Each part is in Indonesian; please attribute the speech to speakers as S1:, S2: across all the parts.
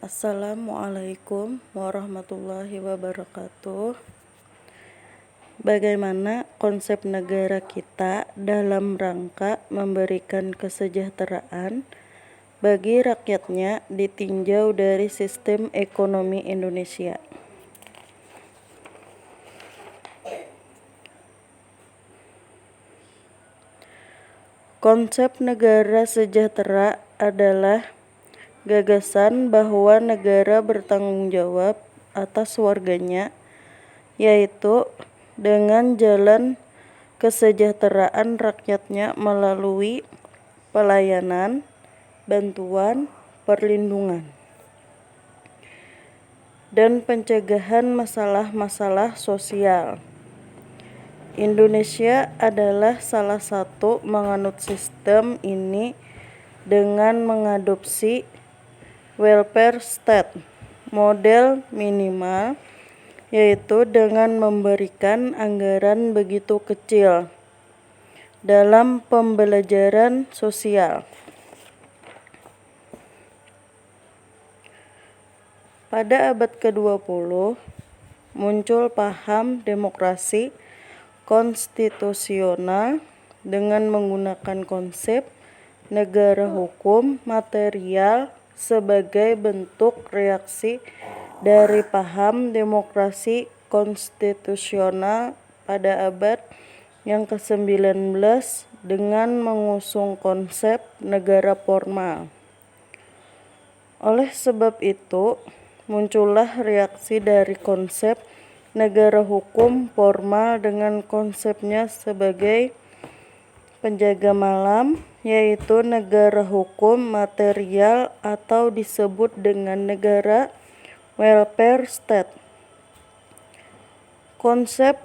S1: Assalamualaikum warahmatullahi wabarakatuh. Bagaimana konsep negara kita dalam rangka memberikan kesejahteraan bagi rakyatnya ditinjau dari sistem ekonomi Indonesia. Konsep negara sejahtera adalah gagasan bahwa negara bertanggung jawab atas warganya, yaitu dengan jalan kesejahteraan rakyatnya melalui pelayanan, bantuan, perlindungan, dan pencegahan masalah-masalah sosial. Indonesia adalah salah satu menganut sistem ini dengan mengadopsi welfare state model minimal, yaitu dengan memberikan anggaran begitu kecil dalam pembelajaran sosial. Pada abad ke-20 muncul paham demokrasi konstitusional dengan menggunakan konsep negara hukum material sebagai bentuk reaksi dari paham demokrasi konstitusional pada abad yang ke-19 dengan mengusung konsep negara formal. Oleh sebab itu, muncullah reaksi dari konsep negara hukum formal dengan konsepnya sebagai penjaga malam, yaitu negara hukum material atau disebut dengan negara welfare state. Konsep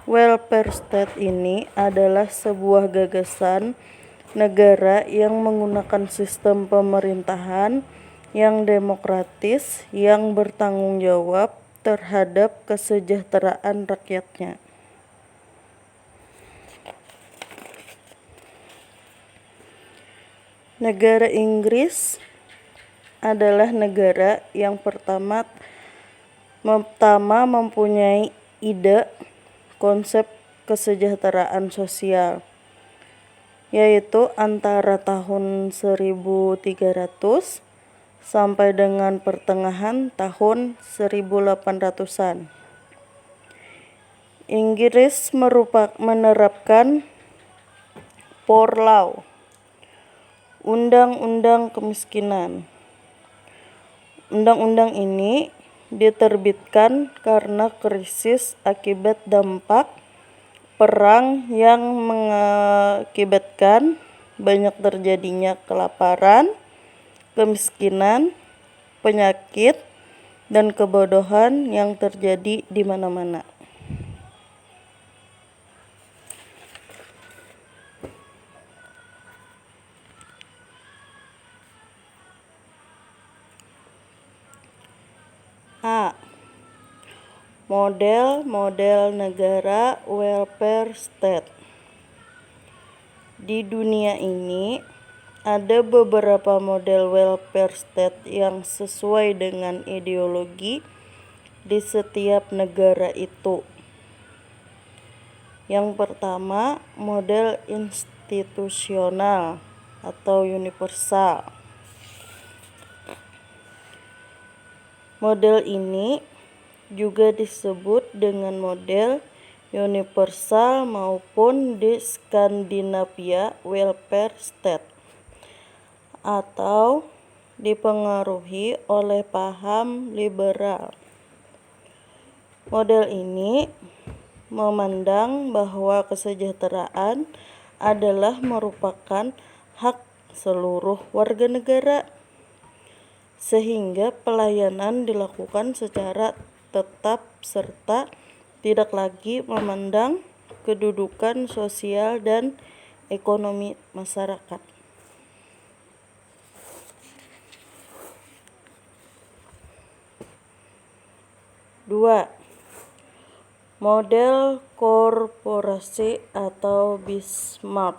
S1: welfare state ini adalah sebuah gagasan negara yang menggunakan sistem pemerintahan yang demokratis yang bertanggung jawab terhadap kesejahteraan rakyatnya. Negara Inggris adalah negara yang pertama mempunyai ide konsep kesejahteraan sosial, yaitu antara tahun 1300 sampai dengan pertengahan tahun 1800-an. Inggris menerapkan Poor Law, Undang-Undang Kemiskinan. Undang-undang ini diterbitkan karena krisis akibat dampak perang yang mengakibatkan banyak terjadinya kelaparan, kemiskinan, penyakit, dan kebodohan yang terjadi di mana-mana. A. Model-model negara welfare state. Di dunia ini ada beberapa model welfare state yang sesuai dengan ideologi di setiap negara itu. Yang pertama, model institusional atau universal. Model ini juga disebut dengan model universal maupun di Skandinavia welfare state, atau dipengaruhi oleh paham liberal. Model ini memandang bahwa kesejahteraan adalah merupakan hak seluruh warga negara, sehingga pelayanan dilakukan secara tetap serta tidak lagi memandang kedudukan sosial dan ekonomi masyarakat. Dua, model korporasi atau Bismarck.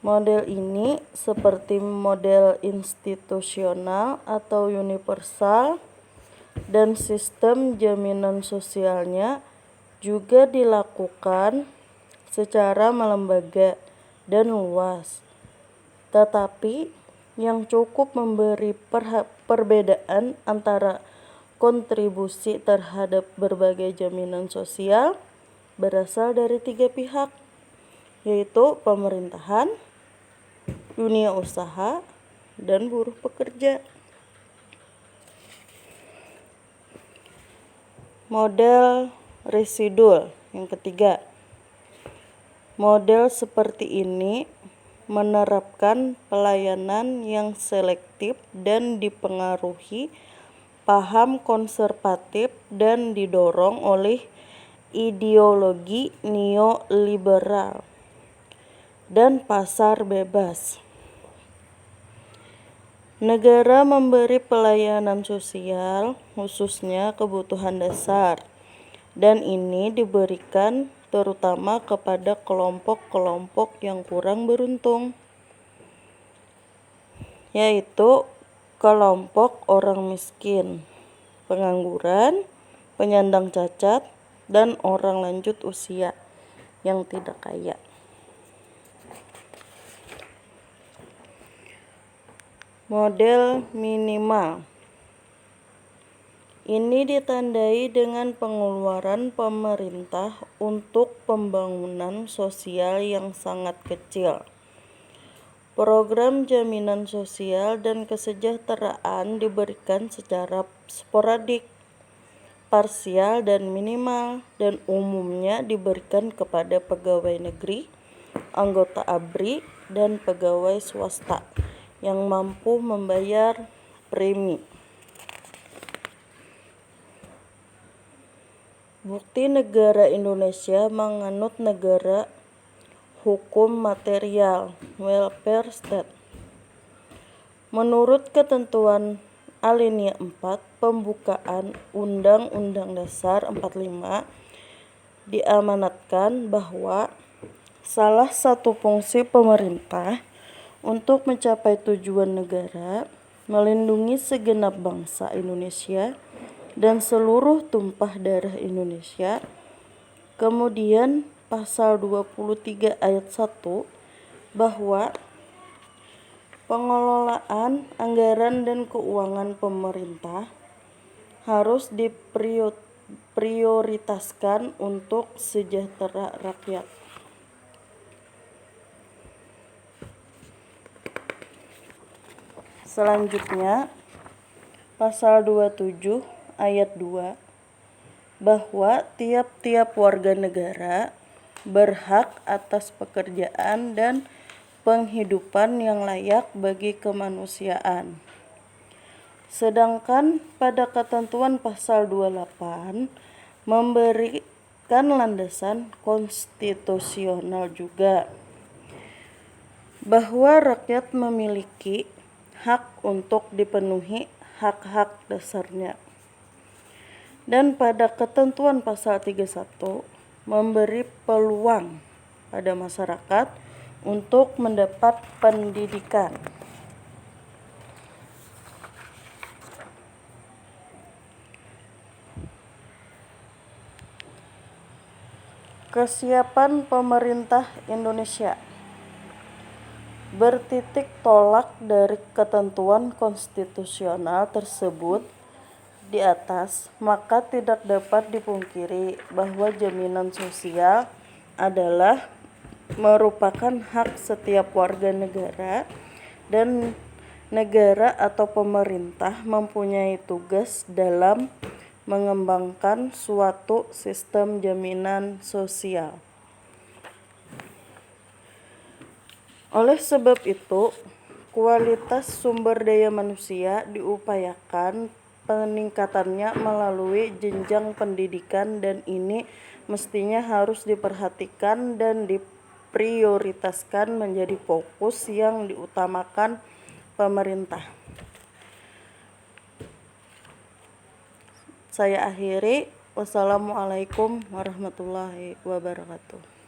S1: Model ini seperti model institusional atau universal, dan sistem jaminan sosialnya juga dilakukan secara melembaga dan luas. Tetapi yang cukup memberi perbedaan antara kontribusi terhadap berbagai jaminan sosial berasal dari 3 pihak, yaitu pemerintahan, dunia usaha, dan buruh pekerja. Model residual yang ketiga. Model seperti ini menerapkan pelayanan yang selektif dan dipengaruhi paham konservatif dan didorong oleh ideologi neoliberal dan pasar bebas. Negara memberi pelayanan sosial, khususnya kebutuhan dasar, dan ini diberikan terutama kepada kelompok-kelompok yang kurang beruntung, yaitu kelompok orang miskin, pengangguran, penyandang cacat, dan orang lanjut usia yang tidak kaya. Model minimal ini ditandai dengan pengeluaran pemerintah untuk pembangunan sosial yang sangat kecil. Program jaminan sosial dan kesejahteraan diberikan secara sporadik, parsial, dan minimal, dan umumnya diberikan kepada pegawai negeri, anggota ABRI, dan pegawai swasta yang mampu membayar premi. Bukti negara Indonesia menganut negara hukum material, welfare state. Menurut ketentuan alinea 4 pembukaan Undang-Undang Dasar 45, diamanatkan bahwa salah satu fungsi pemerintah untuk mencapai tujuan negara melindungi segenap bangsa Indonesia dan seluruh tumpah darah Indonesia. Kemudian pasal 23 ayat 1 bahwa pengelolaan anggaran dan keuangan pemerintah harus diprioritaskan untuk sejahtera rakyat. Selanjutnya, pasal 27 ayat 2 bahwa tiap-tiap warga negara berhak atas pekerjaan dan penghidupan yang layak bagi kemanusiaan. Sedangkan pada ketentuan pasal 28 memberikan landasan konstitusional juga bahwa rakyat memiliki hak untuk dipenuhi hak-hak dasarnya. Dan pada ketentuan pasal 31 memberi peluang pada masyarakat untuk mendapat pendidikan. Kesiapan pemerintah Indonesia bertitik tolak dari ketentuan konstitusional tersebut di atas, maka tidak dapat dipungkiri bahwa jaminan sosial adalah merupakan hak setiap warga negara, dan negara atau pemerintah mempunyai tugas dalam mengembangkan suatu sistem jaminan sosial. Oleh sebab itu, kualitas sumber daya manusia diupayakan peningkatannya melalui jenjang pendidikan, dan ini mestinya harus diperhatikan dan diprioritaskan menjadi fokus yang diutamakan pemerintah. Saya akhiri. Wassalamualaikum warahmatullahi wabarakatuh.